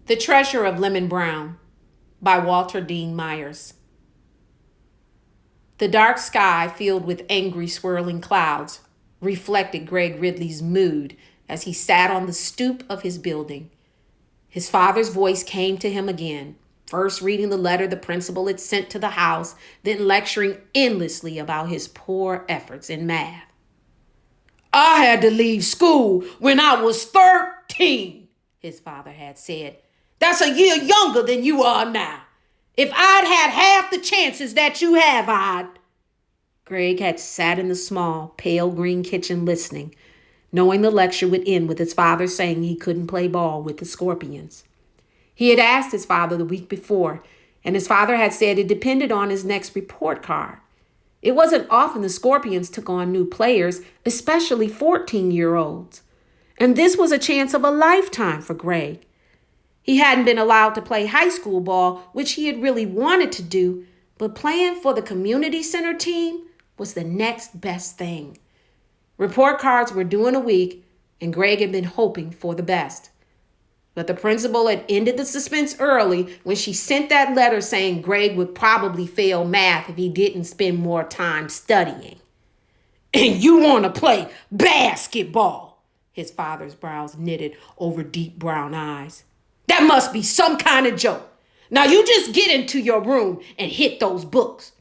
The Treasure of Lemon Brown by Walter Dean Myers. The dark sky, filled with angry, swirling clouds, reflected Greg Ridley's mood as he sat on the stoop of his building. His father's voice came to him again, first reading the letter the principal had sent to the house, then lecturing endlessly about his poor efforts in math. "I had to leave school when I was 13, his father had said. "That's a year younger than you are now. If I'd had half the chances that you have, I'd..." Greg had sat in the small, pale green kitchen listening, knowing the lecture would end with his father saying he couldn't play ball with the Scorpions. He had asked his father the week before, and his father had said it depended on his next report card. It wasn't often the Scorpions took on new players, especially 14-year-olds. And this was a chance of a lifetime for Greg. He hadn't been allowed to play high school ball, which he had really wanted to do, but playing for the community center team was the next best thing. Report cards were due in a week, and Greg had been hoping for the best. But the principal had ended the suspense early when she sent that letter saying Greg would probably fail math if he didn't spend more time studying. "And you want to play basketball?" His father's brows knitted over deep brown eyes. "That must be some kind of joke. Now you just get into your room and hit those books."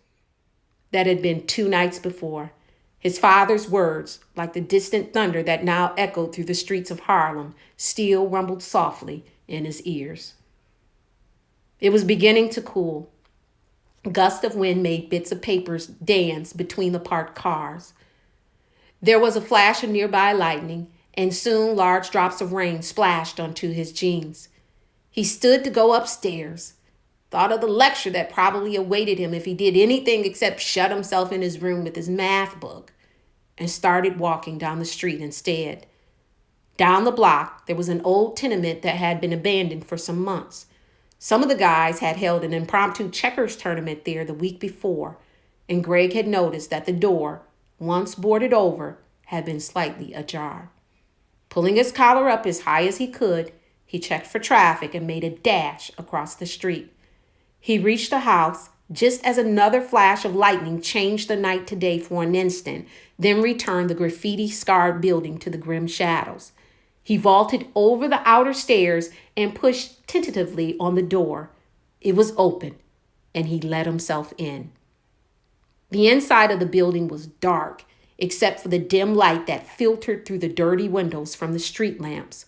That had been 2 nights before. His father's words, like the distant thunder that now echoed through the streets of Harlem, still rumbled softly in his ears. It was beginning to cool. Gusts of wind made bits of papers dance between the parked cars. There was a flash of nearby lightning, and soon large drops of rain splashed onto his jeans. He stood to go upstairs, thought of the lecture that probably awaited him if he did anything except shut himself in his room with his math book, and started walking down the street instead. Down the block, there was an old tenement that had been abandoned for some months. Some of the guys had held an impromptu checkers tournament there the week before, and Greg had noticed that the door, once boarded over, had been slightly ajar. Pulling his collar up as high as he could, he checked for traffic and made a dash across the street. He reached the house just as another flash of lightning changed the night to day for an instant, then returned the graffiti-scarred building to the grim shadows. He vaulted over the outer stairs and pushed tentatively on the door. It was open, and he let himself in. The inside of the building was dark, except for the dim light that filtered through the dirty windows from the street lamps.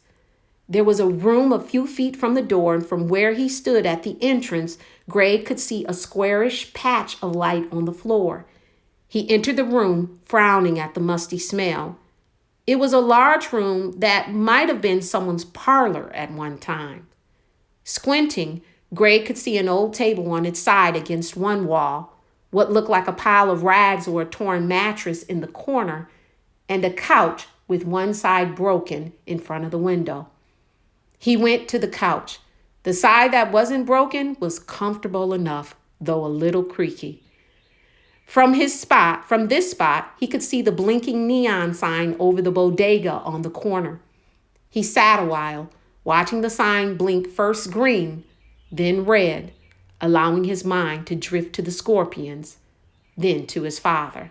There was a room a few feet from the door, and from where he stood at the entrance, Greg could see a squarish patch of light on the floor. He entered the room, frowning at the musty smell. It was a large room that might have been someone's parlor at one time. Squinting, Greg could see an old table on its side against one wall, what looked like a pile of rags or a torn mattress in the corner, and a couch with one side broken in front of the window. He went to the couch. The side that wasn't broken was comfortable enough, though a little creaky. From this spot, he could see the blinking neon sign over the bodega on the corner. He sat a while, watching the sign blink first green, then red, allowing his mind to drift to the Scorpions, then to his father.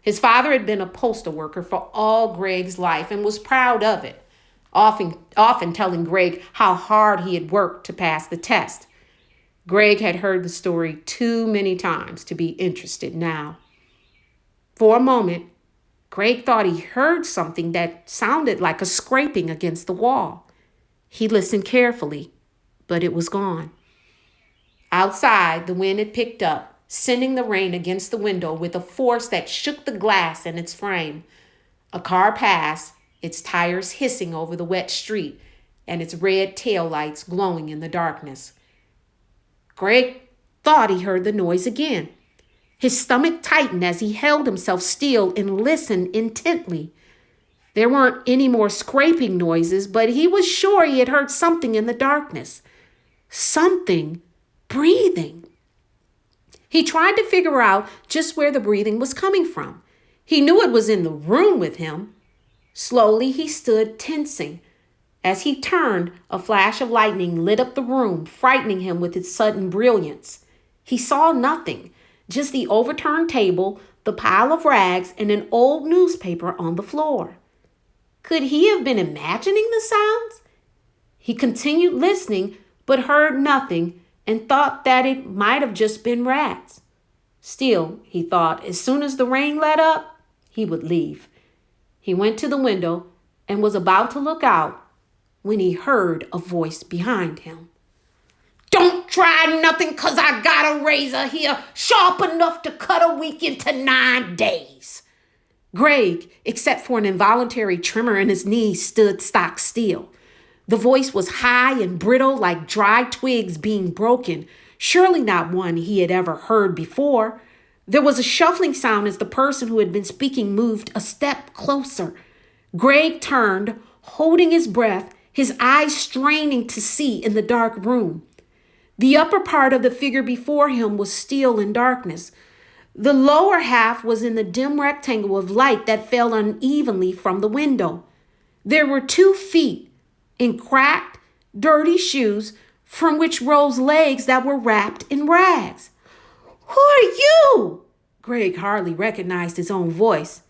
His father had been a postal worker for all Greg's life and was proud of it, often telling Greg how hard he had worked to pass the test. Greg had heard the story too many times to be interested now. For a moment, Greg thought he heard something that sounded like a scraping against the wall. He listened carefully, but it was gone. Outside, the wind had picked up, sending the rain against the window with a force that shook the glass in its frame. A car passed, its tires hissing over the wet street and its red taillights glowing in the darkness. Greg thought he heard the noise again. His stomach tightened as he held himself still and listened intently. There weren't any more scraping noises, but he was sure he had heard something in the darkness. Something breathing. He tried to figure out just where the breathing was coming from. He knew it was in the room with him. Slowly, he stood tensing. As he turned, a flash of lightning lit up the room, frightening him with its sudden brilliance. He saw nothing, just the overturned table, the pile of rags, and an old newspaper on the floor. Could he have been imagining the sounds? He continued listening, but heard nothing and thought that it might have just been rats. Still, he thought, as soon as the rain let up, he would leave. He went to the window and was about to look out when he heard a voice behind him. "Don't try nothing, 'cause I got a razor here sharp enough to cut a week into 9 days. Greg, except for an involuntary tremor in his knees, stood stock still. The voice was high and brittle like dry twigs being broken, surely not one he had ever heard before. There was a shuffling sound as the person who had been speaking moved a step closer. Greg turned, holding his breath, his eyes straining to see in the dark room. The upper part of the figure before him was still in darkness. The lower half was in the dim rectangle of light that fell unevenly from the window. There were 2 feet in cracked, dirty shoes from which rose legs that were wrapped in rags. "Who are you?" Greg hardly recognized his own voice.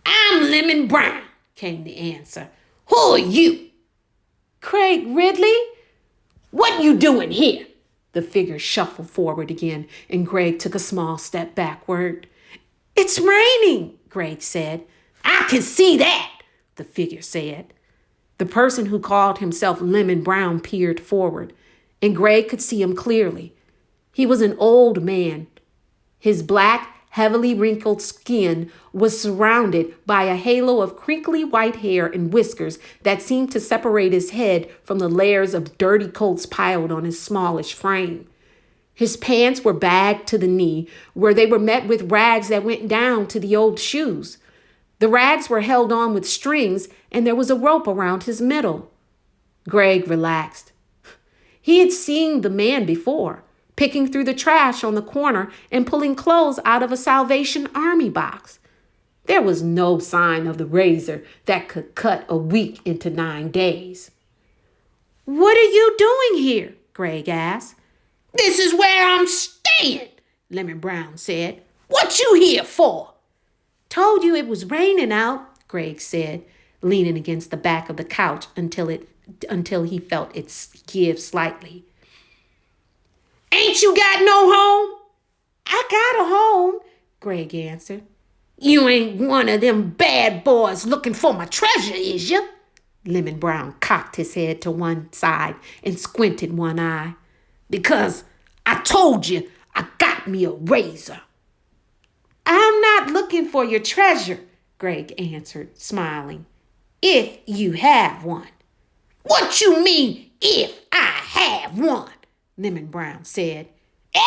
"I'm Lemon Brown," came the answer. "Who are you?" "Craig Ridley." "What you doing here?" The figure shuffled forward again, and Greg took a small step backward. "It's raining," Greg said. "I can see that," the figure said. The person who called himself Lemon Brown peered forward, and Greg could see him clearly. He was an old man. His black, heavily wrinkled skin was surrounded by a halo of crinkly white hair and whiskers that seemed to separate his head from the layers of dirty coats piled on his smallish frame. His pants were bagged to the knee, where they were met with rags that went down to the old shoes. The rags were held on with strings, and there was a rope around his middle. Greg relaxed. He had seen the man before, picking through the trash on the corner and pulling clothes out of a Salvation Army box. There was no sign of the razor that could cut a week into 9 days. "What are you doing here?" Greg asked. "This is where I'm staying," Lemon Brown said. "What you here for?" "Told you it was raining out," Greg said, leaning against the back of the couch until he felt it give slightly. "Ain't you got no home?" "I got a home," Greg answered. "You ain't one of them bad boys looking for my treasure, is you?" Lemon Brown cocked his head to one side and squinted one eye. "Because I told you I got me a razor." "I'm not looking for your treasure," Greg answered, smiling. "If you have one." "What you mean, if I have one?" Lemon Brown said.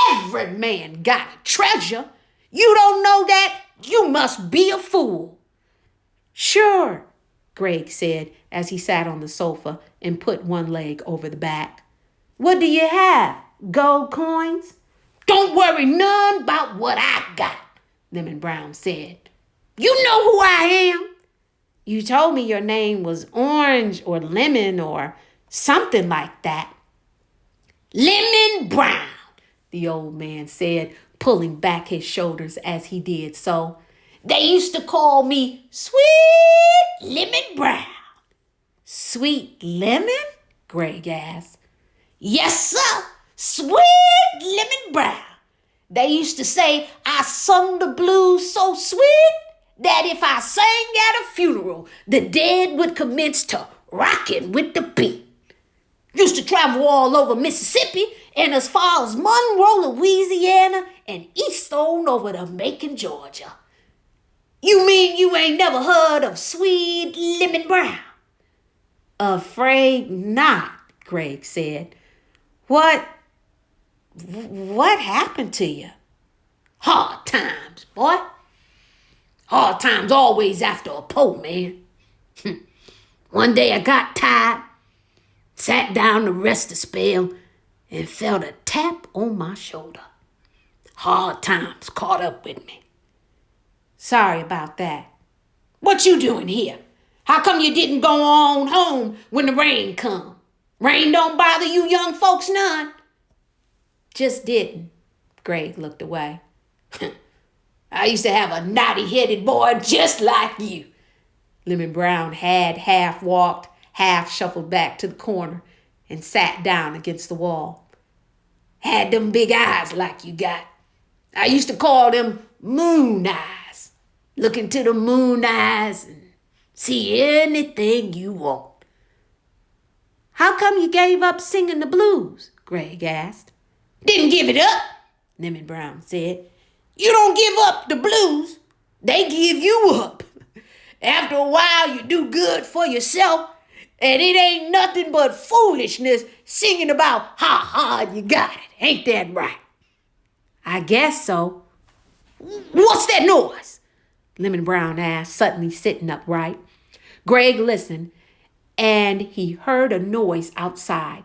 "Every man got a treasure. You don't know that? You must be a fool." "Sure," Greg said as he sat on the sofa and put one leg over the back. "What do you have? Gold coins?" "Don't worry none about what I got," Lemon Brown said. "You know who I am?" "You told me your name was Orange or Lemon or something like that." "Lemon Brown," the old man said, pulling back his shoulders as he did so. "They used to call me Sweet Lemon Brown." "Sweet Lemon?" Greg asked. "Yes, sir, Sweet Lemon Brown. They used to say I sung the blues so sweet that if I sang at a funeral, the dead would commence to rockin' with the beat. Used to travel all over Mississippi and as far as Monroe, Louisiana, and east on over to Macon, Georgia." "You mean you ain't never heard of Sweet Lemon Brown?" "Afraid not," Greg said. What happened to you?" "Hard times, boy. Hard times always after a poor man. One day I got tired, sat down to rest a spell, and felt a tap on my shoulder. Hard times caught up with me." "Sorry about that." "What you doing here? How come you didn't go on home when the rain come? Rain don't bother you young folks none. Just didn't. Greg looked away. I used to have a naughty-headed boy just like you. Lemon Brown had half walked, half shuffled back to the corner and sat down against the wall. Had them big eyes like you got. I used to call them moon eyes. Look into the moon eyes and see anything you want. How come you gave up singing the blues? Greg asked. Didn't give it up, Lemon Brown said. You don't give up the blues. They give you up. After a while, you do good for yourself, and it ain't nothing but foolishness singing about how hard you got it. Ain't that right? I guess so. What's that noise? Lemon Brown asked, suddenly sitting upright. Greg listened, and he heard a noise outside.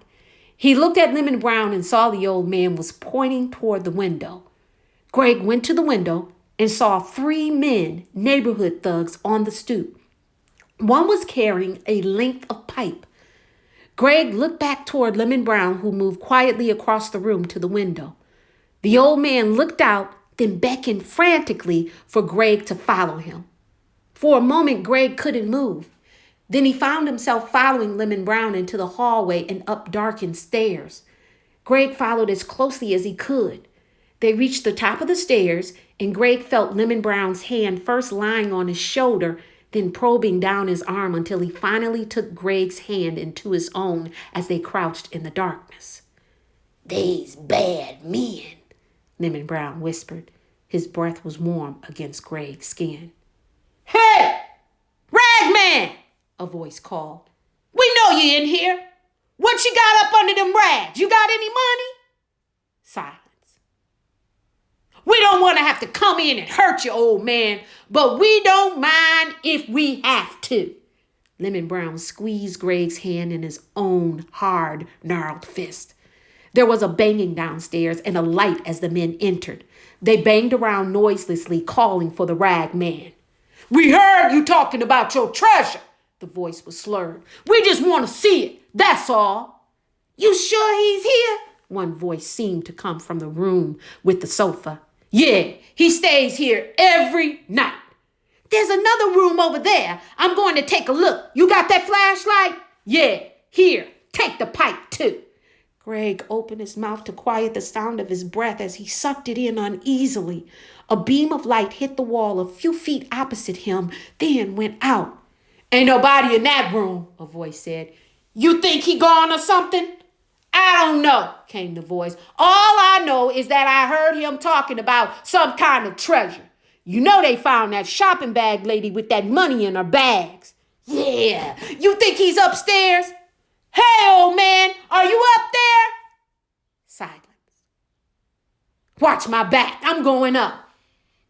He looked at Lemon Brown and saw the old man was pointing toward the window. Greg went to the window and saw 3 men, neighborhood thugs, on the stoop. One was carrying a length of pipe. Greg looked back toward Lemon Brown, who moved quietly across the room to the window. The old man looked out, then beckoned frantically for Greg to follow him. For a moment, Greg couldn't move. Then he found himself following Lemon Brown into the hallway and up darkened stairs. Greg followed as closely as he could. They reached the top of the stairs, and Greg felt Lemon Brown's hand first lying on his shoulder, then probing down his arm until he finally took Greg's hand into his own as they crouched in the darkness. They's bad men, Lemon Brown whispered. His breath was warm against Greg's skin. Hey, Ragman, a voice called. We know you in here. What you got up under them rags? You got any money? Silence. We don't want to have to come in and hurt you, old man, but we don't mind if we have to. Lemon Brown squeezed Greg's hand in his own hard, gnarled fist. There was a banging downstairs and a light as the men entered. They banged around noiselessly, calling for the rag man. We heard you talking about your treasure. The voice was slurred. We just want to see it, that's all. You sure he's here? One voice seemed to come from the room with the sofa. Yeah, he stays here every night. There's another room over there. I'm going to take a look. You got that flashlight? Yeah, here, take the pipe too. Greg opened his mouth to quiet the sound of his breath as he sucked it in uneasily. A beam of light hit the wall a few feet opposite him, then went out. Ain't nobody in that room, a voice said. You think he gone or something? I don't know, came the voice. All I know is that I heard him talking about some kind of treasure. You know they found that shopping bag lady with that money in her bags. Yeah, you think he's upstairs? Hey, old man, are you up there? Silence. Watch my back, I'm going up.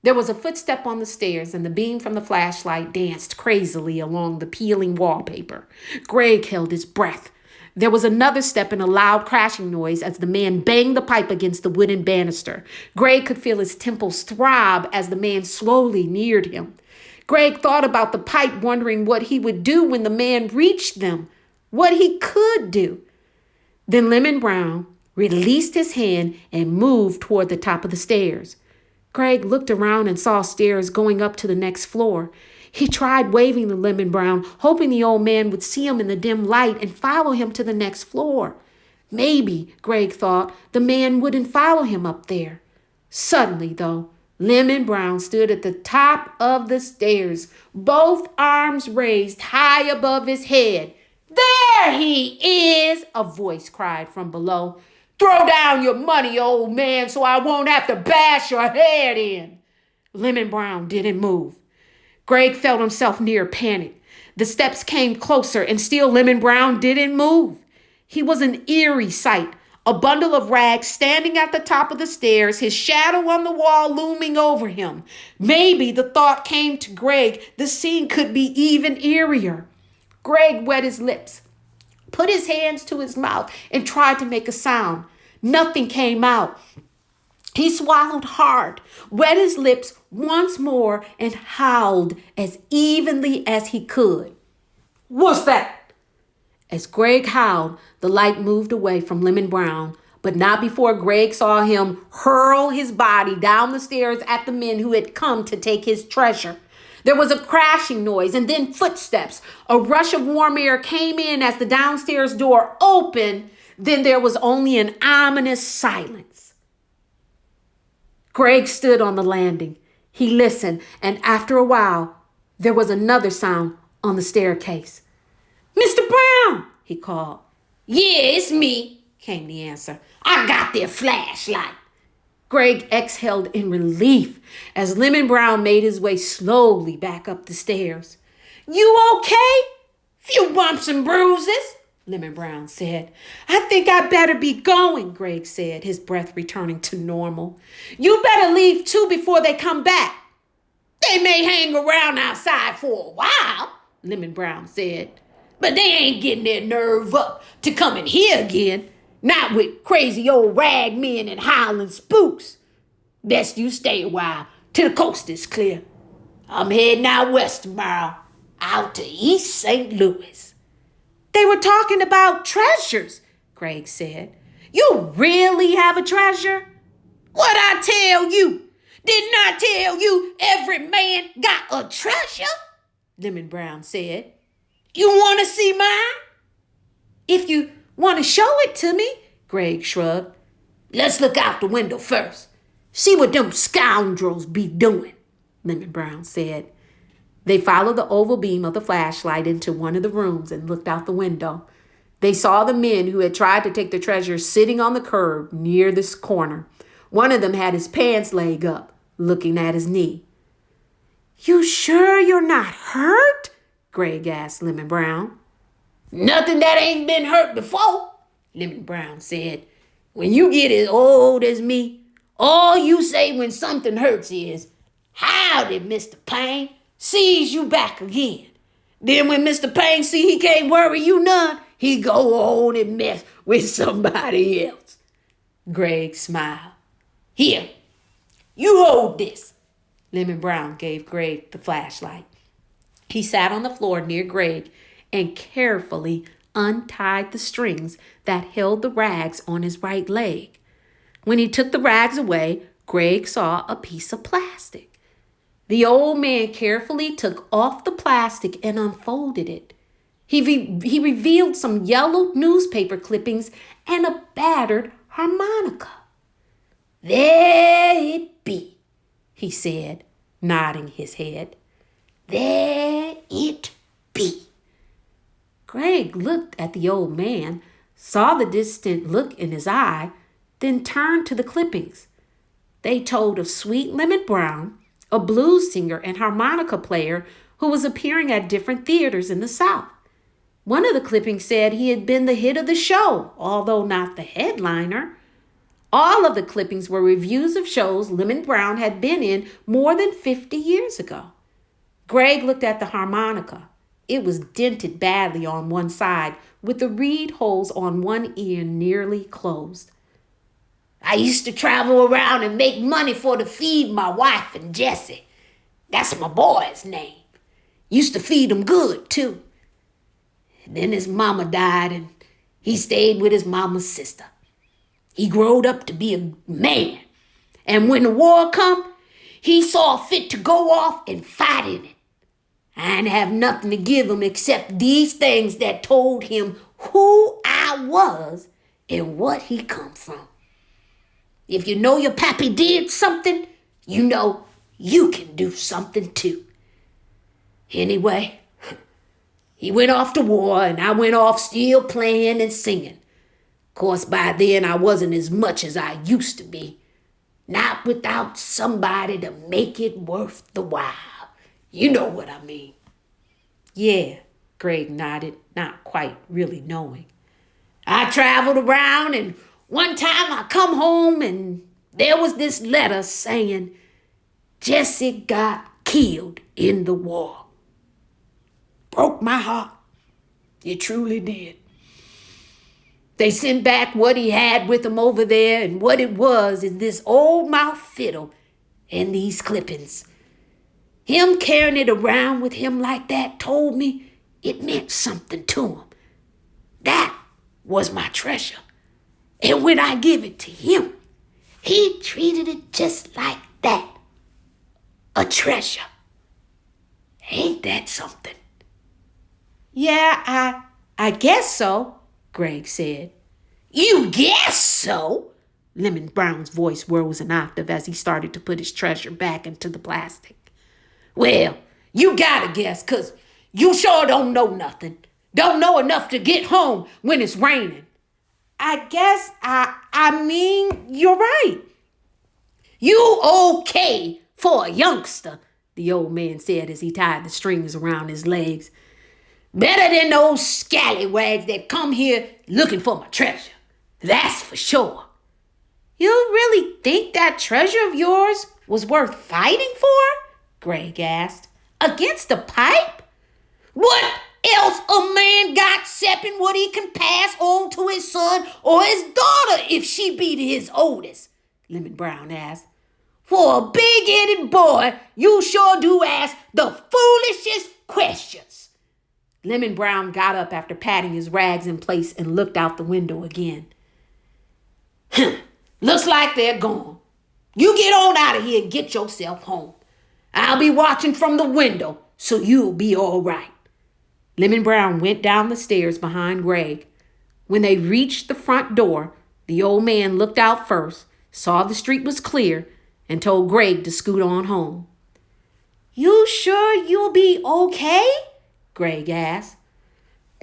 There was a footstep on the stairs, and the beam from the flashlight danced crazily along the peeling wallpaper. Greg held his breath. There was another step and a loud crashing noise as the man banged the pipe against the wooden banister. Greg could feel his temples throb as the man slowly neared him. Greg thought about the pipe, wondering what he would do when the man reached them, what he could do. Then Lemon Brown released his hand and moved toward the top of the stairs. Greg looked around and saw stairs going up to the next floor. He tried waving to Lemon Brown, hoping the old man would see him in the dim light and follow him to the next floor. Maybe, Greg thought, the man wouldn't follow him up there. Suddenly, though, Lemon Brown stood at the top of the stairs, both arms raised high above his head. There he is, a voice cried from below. Throw down your money, old man, so I won't have to bash your head in. Lemon Brown didn't move. Greg felt himself near panic. The steps came closer, and still Lemon Brown didn't move. He was an eerie sight, a bundle of rags standing at the top of the stairs, his shadow on the wall looming over him. Maybe, the thought came to Greg, the scene could be even eerier. Greg wet his lips, put his hands to his mouth, and tried to make a sound. Nothing came out. He swallowed hard, wet his lips once more, and howled as evenly as he could. What's that? As Greg howled, the light moved away from Lemon Brown, but not before Greg saw him hurl his body down the stairs at the men who had come to take his treasure. There was a crashing noise and then footsteps. A rush of warm air came in as the downstairs door opened. Then there was only an ominous silence. Greg stood on the landing. He listened, and after a while, there was another sound on the staircase. "Mr. Brown," he called. "Yeah, it's me," came the answer. "I got their flashlight." Greg exhaled in relief as Lemon Brown made his way slowly back up the stairs. "You okay? Few bumps and bruises," Lemon Brown said. "I think I better be going," Greg said, his breath returning to normal. "You better leave too before they come back." "They may hang around outside for a while," Lemon Brown said, "but they ain't getting their nerve up to come in here again. Not with crazy old rag men and howling spooks. Best you stay a while till the coast is clear. I'm heading out west tomorrow, out to East St. Louis." "They were talking about treasures," Greg said. "You really have a treasure?" "What I tell you? Didn't I tell you every man got a treasure?" Lemon Brown said. "You want to see mine?" "If you want to show it to me," Greg shrugged. "Let's look out the window first. See what them scoundrels be doing," Lemon Brown said. They followed the oval beam of the flashlight into one of the rooms and looked out the window. They saw the men who had tried to take the treasure sitting on the curb near this corner. One of them had his pants leg up, looking at his knee. "You sure you're not hurt?" Greg asked Lemon Brown. "Nothing that ain't been hurt before," Lemon Brown said. "When you get as old as me, all you say when something hurts is, 'Howdy, Mr. Payne, sees you back again.' Then when Mr. Payne see he can't worry you none, he go on and mess with somebody else." Greg smiled. "Here, you hold this." Lemon Brown gave Greg the flashlight. He sat on the floor near Greg and carefully untied the strings that held the rags on his right leg. When he took the rags away, Greg saw a piece of plastic. The old man carefully took off the plastic and unfolded it. He revealed some yellow newspaper clippings and a battered harmonica. "There it be," he said, nodding his head. "There it be." Greg looked at the old man, saw the distant look in his eye, then turned to the clippings. They told of Sweet Lemon Brown, a blues singer and harmonica player who was appearing at different theaters in the South. One of the clippings said he had been the hit of the show, although not the headliner. All of the clippings were reviews of shows Lemon Brown had been in more than 50 years ago. Greg looked at the harmonica. It was dented badly on one side, with the reed holes on one ear nearly closed. "I used to travel around and make money for to feed my wife and Jesse. That's my boy's name. Used to feed him good, too. Then his mama died, and he stayed with his mama's sister. He growed up to be a man, and when the war come, he saw fit to go off and fight in it. I ain't have nothing to give him except these things that told him who I was and what he come from. If you know your pappy did something, you know you can do something too. Anyway, he went off to war and I went off still playing and singing. Of course, by then I wasn't as much as I used to be. Not without somebody to make it worth the while. You know what I mean." "Yeah," Greg nodded, not quite really knowing. "I traveled around, and one time I come home and there was this letter saying Jesse got killed in the war. Broke my heart. It truly did. They sent back what he had with him over there, and what it was is this old mouth fiddle and these clippings. Him carrying it around with him like that told me It meant something to him. That was my treasure. And when I give it to him, he treated it just like that. A treasure. Ain't that something? Yeah, I guess so, Greg said. You guess so? Lemon Brown's voice rose an octave as he started to put his treasure back into the plastic. Well, you gotta guess, 'cause you sure don't know nothing. Don't know enough to get home when it's raining. I guess I mean, you're right. You okay for a youngster, the old man said as he tied the strings around his legs. Better than those scallywags that come here looking for my treasure. That's for sure. You really think that treasure of yours was worth fighting for? Greg asked. Against the pipe? What else a man got excepting what he can pass on to his son or his daughter if she be his oldest? Lemon Brown asked. For a big-headed boy, you sure do ask the foolishest questions. Lemon Brown got up after patting his rags in place and looked out the window again. Looks like they're gone. You get on out of here and get yourself home. I'll be watching from the window, so you'll be all right. Lemon Brown went down the stairs behind Greg. When they reached the front door, the old man looked out first, saw the street was clear, and told Greg to scoot on home. You sure you'll be okay? Greg asked.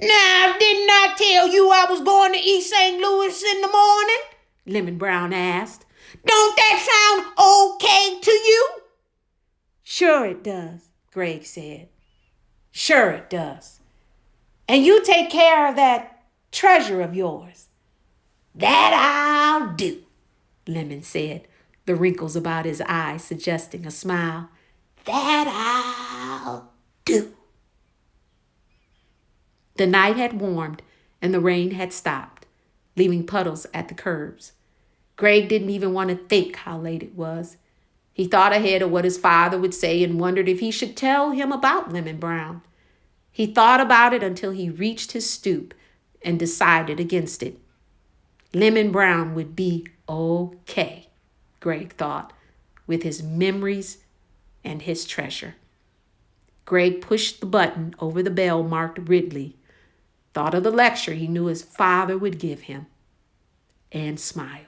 Now, didn't I tell you I was going to East St. Louis in the morning? Lemon Brown asked. Don't that sound okay to you? Sure it does, Greg said. Sure it does. And you take care of that treasure of yours. That I'll do, Lemon said, the wrinkles about his eyes suggesting a smile. That I'll do. The night had warmed and the rain had stopped, leaving puddles at the curbs. Greg didn't even want to think how late it was. He thought ahead of what his father would say and wondered if he should tell him about Lemon Brown. He thought about it until he reached his stoop and decided against it. Lemon Brown would be okay, Greg thought, with his memories and his treasure. Greg pushed the button over the bell marked Ridley, thought of the lecture he knew his father would give him, and smiled.